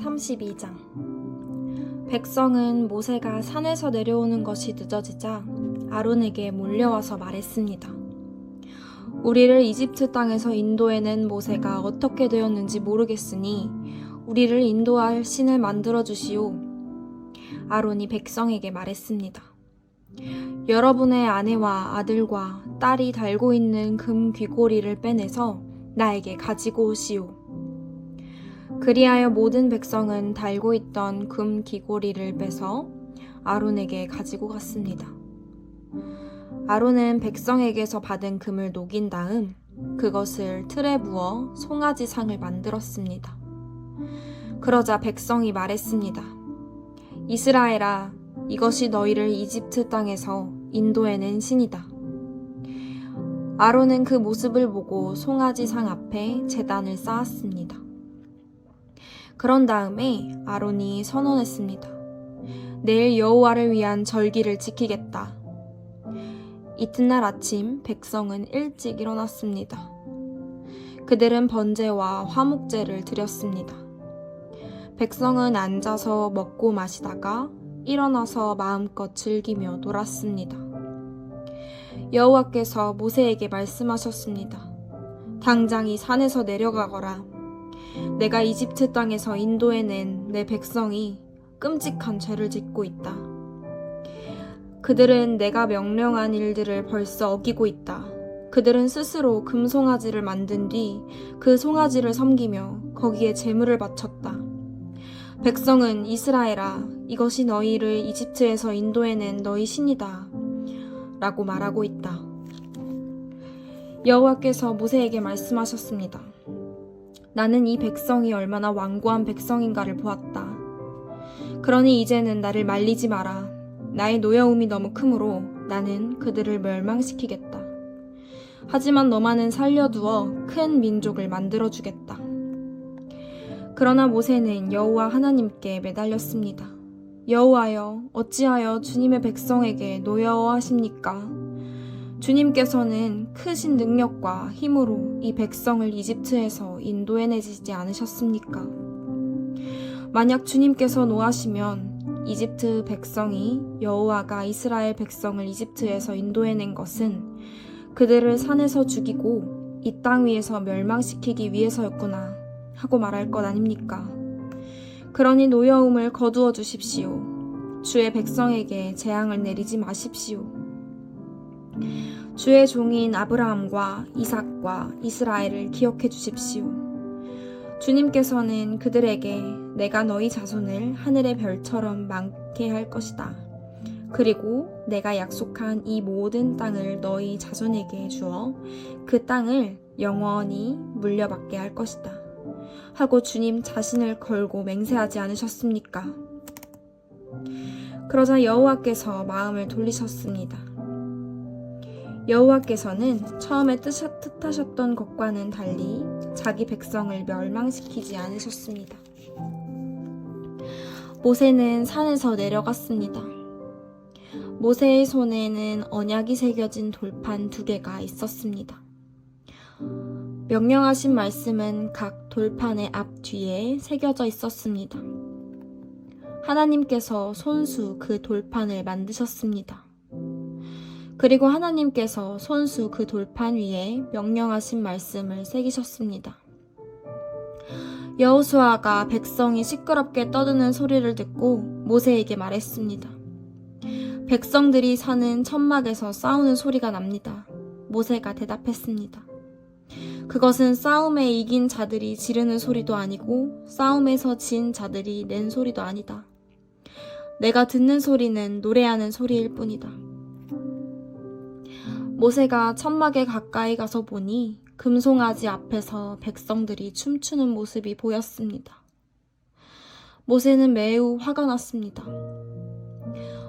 32장. 백성은 모세가 산에서 내려오는 것이 늦어지자 아론에게 몰려와서 말했습니다. 우리를 이집트 땅에서 인도해낸 모세가 어떻게 되었는지 모르겠으니 우리를 인도할 신을 만들어 주시오. 아론이 백성에게 말했습니다. 여러분의 아내와 아들과 딸이 달고 있는 금 귀고리를 빼내서 나에게 가지고 오시오. 그리하여 모든 백성은 달고 있던 금 귀고리를 빼서 아론에게 가지고 갔습니다. 아론은 백성에게서 받은 금을 녹인 다음 그것을 틀에 부어 송아지상을 만들었습니다. 그러자 백성이 말했습니다. 이스라엘아, 이것이 너희를 이집트 땅에서 인도해낸 신이다. 아론은 그 모습을 보고 송아지상 앞에 제단을 쌓았습니다. 그런 다음에 아론이 선언했습니다. 내일 여호와를 위한 절기를 지키겠다. 이튿날 아침 백성은 일찍 일어났습니다. 그들은 번제와 화목제를 드렸습니다. 백성은 앉아서 먹고 마시다가 일어나서 마음껏 즐기며 놀았습니다. 여호와께서 모세에게 말씀하셨습니다. 당장 이 산에서 내려가거라. 내가 이집트 땅에서 인도해낸 내 백성이 끔찍한 죄를 짓고 있다. 그들은 내가 명령한 일들을 벌써 어기고 있다. 그들은 스스로 금송아지를 만든 뒤 그 송아지를 섬기며 거기에 제물을 바쳤다. 백성은 이스라엘아, 이것이 너희를 이집트에서 인도해낸 너희 신이다. 라고 말하고 있다. 여호와께서 모세에게 말씀하셨습니다. 나는 이 백성이 얼마나 완고한 백성인가를 보았다. 그러니 이제는 나를 말리지 마라. 나의 노여움이 너무 크므로 나는 그들을 멸망시키겠다. 하지만 너만은 살려두어 큰 민족을 만들어주겠다. 그러나 모세는 여호와 하나님께 매달렸습니다. 여호와여, 어찌하여 주님의 백성에게 노여워하십니까? 주님께서는 크신 능력과 힘으로 이 백성을 이집트에서 인도해내지 않으셨습니까? 만약 주님께서 노하시면 이집트 백성이 여호와가 이스라엘 백성을 이집트에서 인도해낸 것은 그들을 산에서 죽이고 이 땅 위에서 멸망시키기 위해서였구나 하고 말할 것 아닙니까? 그러니 노여움을 거두어 주십시오. 주의 백성에게 재앙을 내리지 마십시오. 주의 종인 아브라함과 이삭과 이스라엘을 기억해 주십시오. 주님께서는 그들에게 내가 너희 자손을 하늘의 별처럼 많게 할 것이다. 그리고 내가 약속한 이 모든 땅을 너희 자손에게 주어 그 땅을 영원히 물려받게 할 것이다. 하고 주님 자신을 걸고 맹세하지 않으셨습니까? 그러자 여호와께서 마음을 돌리셨습니다. 여호와께서는 처음에 뜻하셨던 것과는 달리 자기 백성을 멸망시키지 않으셨습니다. 모세는 산에서 내려갔습니다. 모세의 손에는 언약이 새겨진 돌판 2개가 있었습니다. 명령하신 말씀은 각 돌판의 앞뒤에 새겨져 있었습니다. 하나님께서 손수 그 돌판을 만드셨습니다. 그리고 하나님께서 손수 그 돌판 위에 명령하신 말씀을 새기셨습니다. 여호수아가 백성이 시끄럽게 떠드는 소리를 듣고 모세에게 말했습니다. 백성들이 사는 천막에서 싸우는 소리가 납니다. 모세가 대답했습니다. 그것은 싸움에 이긴 자들이 지르는 소리도 아니고 싸움에서 진 자들이 낸 소리도 아니다. 내가 듣는 소리는 노래하는 소리일 뿐이다. 모세가 천막에 가까이 가서 보니 금송아지 앞에서 백성들이 춤추는 모습이 보였습니다. 모세는 매우 화가 났습니다.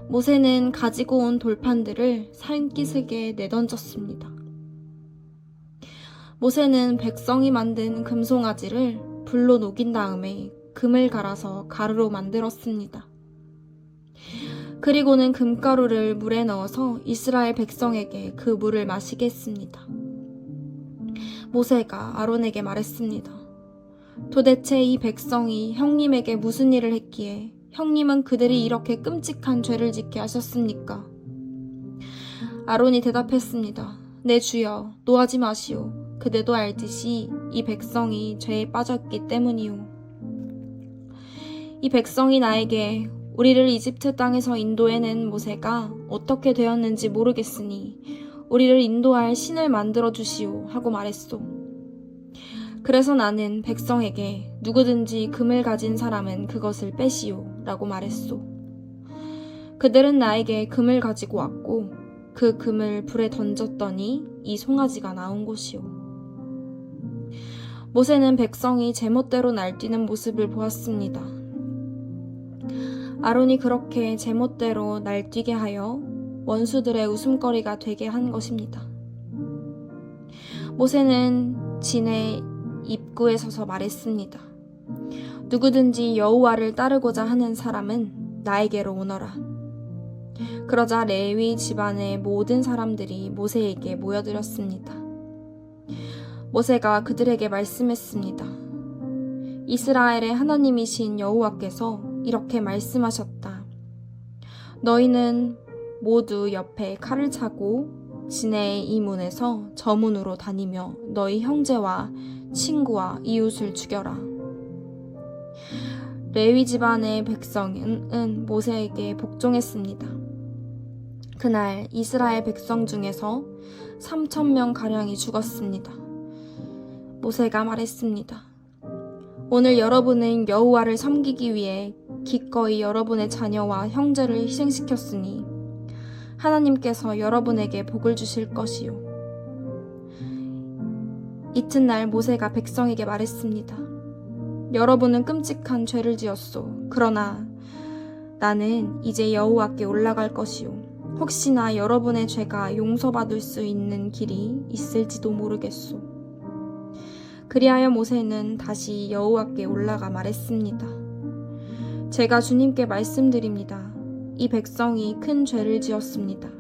모세는 가지고 온 돌판들을 산기슭에 내던졌습니다. 모세는 백성이 만든 금송아지를 불로 녹인 다음에 금을 갈아서 가루로 만들었습니다. 그리고는 금가루를 물에 넣어서 이스라엘 백성에게 그 물을 마시게 했습니다. 모세가 아론에게 말했습니다. 도대체 이 백성이 형님에게 무슨 일을 했기에 형님은 그들이 이렇게 끔찍한 죄를 짓게 하셨습니까? 아론이 대답했습니다. 내 주여, 노하지 마시오. 그대도 알듯이 이 백성이 죄에 빠졌기 때문이오. 이 백성이 나에게 우리를 이집트 땅에서 인도해낸 모세가 어떻게 되었는지 모르겠으니 우리를 인도할 신을 만들어 주시오 하고 말했소. 그래서 나는 백성에게 누구든지 금을 가진 사람은 그것을 빼시오 라고 말했소. 그들은 나에게 금을 가지고 왔고 그 금을 불에 던졌더니 이 송아지가 나온 것이오. 모세는 백성이 제멋대로 날뛰는 모습을 보았습니다. 아론이 그렇게 제멋대로 날뛰게 하여 원수들의 웃음거리가 되게 한 것입니다. 모세는 진의 입구에 서서 말했습니다. 누구든지 여호와를 따르고자 하는 사람은 나에게로 오너라. 그러자 레위 집안의 모든 사람들이 모세에게 모여들었습니다. 모세가 그들에게 말씀했습니다. 이스라엘의 하나님이신 여호와께서 이렇게 말씀하셨다. 너희는 모두 옆에 칼을 차고 진의 이 문에서 저 문으로 다니며 너희 형제와 친구와 이웃을 죽여라. 레위 집안의 백성은 모세에게 복종했습니다. 그날 이스라엘 백성 중에서 3,000명가량이 죽었습니다. 모세가 말했습니다. 오늘 여러분은 여호와를 섬기기 위해 기꺼이 여러분의 자녀와 형제를 희생시켰으니 하나님께서 여러분에게 복을 주실 것이요. 이튿날 모세가 백성에게 말했습니다. 여러분은 끔찍한 죄를 지었소. 그러나 나는 이제 여호와께 올라갈 것이요. 혹시나 여러분의 죄가 용서받을 수 있는 길이 있을지도 모르겠소. 그리하여 모세는 다시 여호와께 올라가 말했습니다. 제가 주님께 말씀드립니다. 이 백성이 큰 죄를 지었습니다.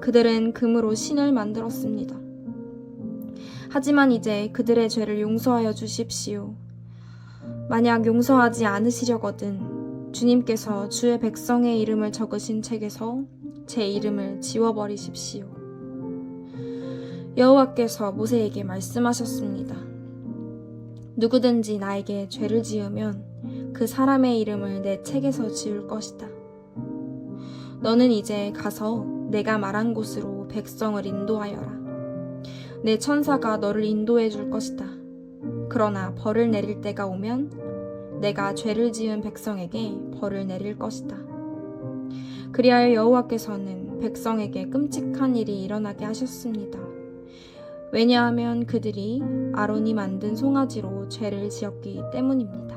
그들은 금으로 신을 만들었습니다. 하지만 이제 그들의 죄를 용서하여 주십시오. 만약 용서하지 않으시려거든 주님께서 주의 백성의 이름을 적으신 책에서 제 이름을 지워버리십시오. 여호와께서 모세에게 말씀하셨습니다. 누구든지 나에게 죄를 지으면 그 사람의 이름을 내 책에서 지울 것이다. 너는 이제 가서 내가 말한 곳으로 백성을 인도하여라. 내 천사가 너를 인도해 줄 것이다. 그러나 벌을 내릴 때가 오면 내가 죄를 지은 백성에게 벌을 내릴 것이다. 그리하여 여호와께서는 백성에게 끔찍한 일이 일어나게 하셨습니다. 왜냐하면 그들이 아론이 만든 송아지로 죄를 지었기 때문입니다.